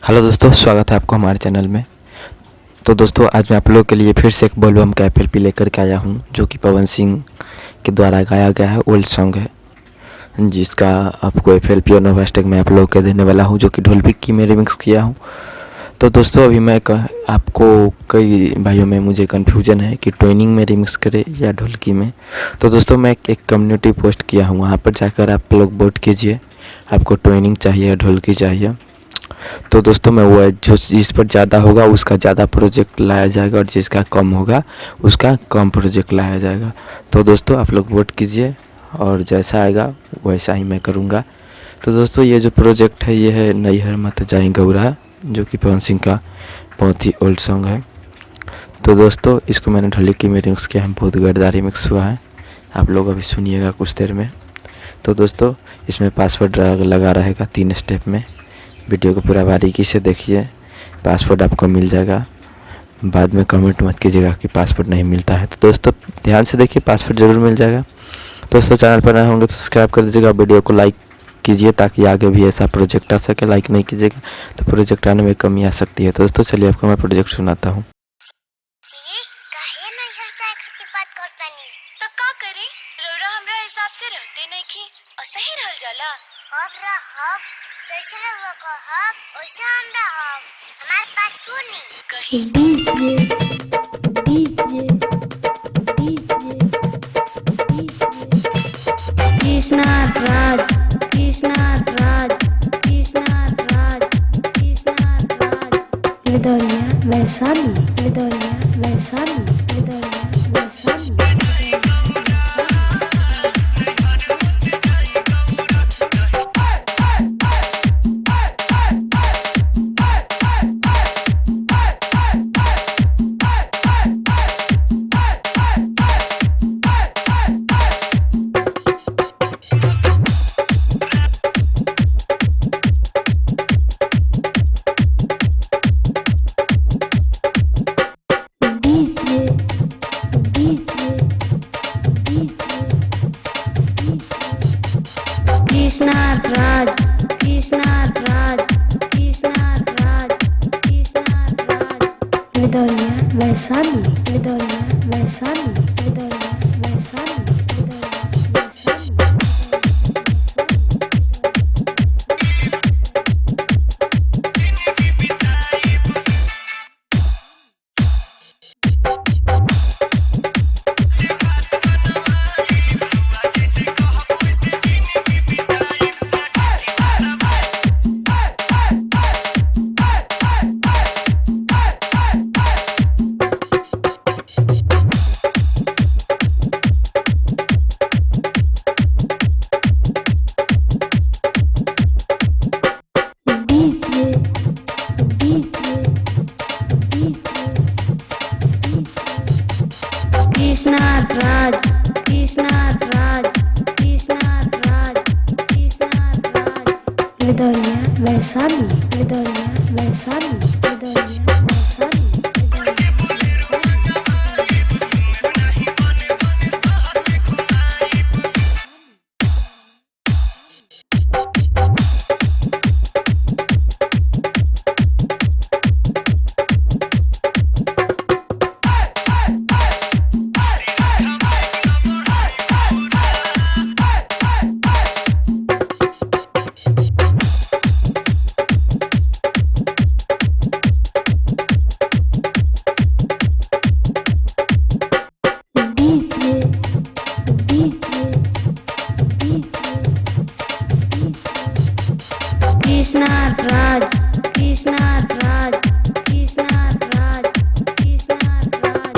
Hello दोस्तों, स्वागत है आपको हमारे चैनल में। तो दोस्तों, आज मैं आप लोगों के लिए फिर से एक बोलबम का एफएलपी लेकर के आया हूं, जो कि पवन सिंह के द्वारा गाया गया है, ओल्ड सॉन्ग है, जिसका आपको एफएलपी और नोवास्टेक मैं आप लोगों को देने वाला हूं, जो कि ढोलपिक की में रिमिक्स किया हूं। तो दोस्तों, अभी मैं आपको कई भाइयों में मुझे कन्फ्यूजन है कि ट्विनिंग में रिमिक्स करे या ढोलकी में। तो दोस्तों, मैं एक कम्युनिटी पोस्ट किया हूँ, वहाँ पर जाकर आप लोग वोट कीजिए, आपको ट्विनिंग चाहिए या ढोलकी चाहिए। तो दोस्तों, मैं वो जो जिस पर ज़्यादा होगा उसका ज़्यादा प्रोजेक्ट लाया जाएगा और जिसका कम होगा उसका कम प्रोजेक्ट लाया जाएगा। तो दोस्तों, आप लोग वोट कीजिए और जैसा आएगा वैसा ही मैं करूँगा। तो दोस्तों, ये जो प्रोजेक्ट है ये है नैहर मत जाई गौरा, जो कि पवन सिंह का बहुत ही ओल्ड सॉन्ग है। तो दोस्तों, इसको मैंने ढोलकी में रिमिक्स किया है, बहुत गर्दा रिमिक्स हुआ है, आप लोग अभी सुनिएगा कुछ देर में। तो दोस्तों, इसमें पासवर्ड लगा रहेगा 3 स्टेप में। वीडियो को पूरा बारीकी से देखिए, पासवर्ड आपको मिल जाएगा। बाद में कमेंट मत कीजिएगा कि पासवर्ड नहीं मिलता है। तो दोस्तों, ध्यान से देखिए, पासवर्ड ज़रूर मिल जाएगा। दोस्तों, चैनल पर नए होंगे तो सब्सक्राइब कर दीजिएगा, वीडियो को लाइक कीजिए ताकि आगे भी ऐसा प्रोजेक्ट आ सके। लाइक नहीं कीजिएगा तो प्रोजेक्ट आने में कमी आ सकती है। तो दोस्तों, चलिए आपको मैं प्रोजेक्ट सुनाता हूँ। सही रहल जाला अब रहब जैसे रहो हब वैसे हम रहब, हमारे पास सुनी कहीं DJ DJ DJ Krishna Raj Krishna Raj Krishna Raj Krishna Raj विदोलिया Vaishali विदोलिया Vaishali विदोलिया Vaishali. Krishna Raj Krishna Raj Krishna Raj Krishna Raj विदोलिया Vaishali विदोलिया Vaishali विदोलिया Vaishali विदोलिया Vaishali. Krishna Raj Krishna Raj Krishna Raj Krishna Raj विदोलिया Vaishali विदोलिया Vaishali विदोलिया Vaishali. Krishna Raj Krishna Raj Krishna Raj Krishna Raj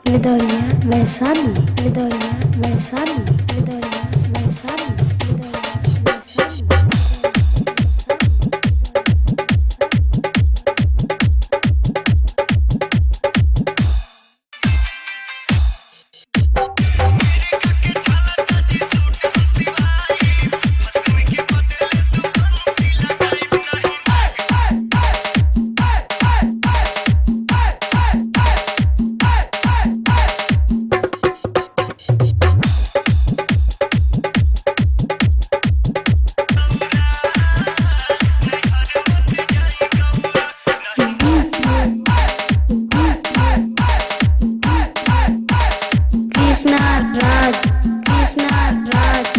विदोलिया Vaishali विदोलिया Vaishali विदोलिया Vaishali विदोलिया Vaishali. Krishna Raj Krishna Raj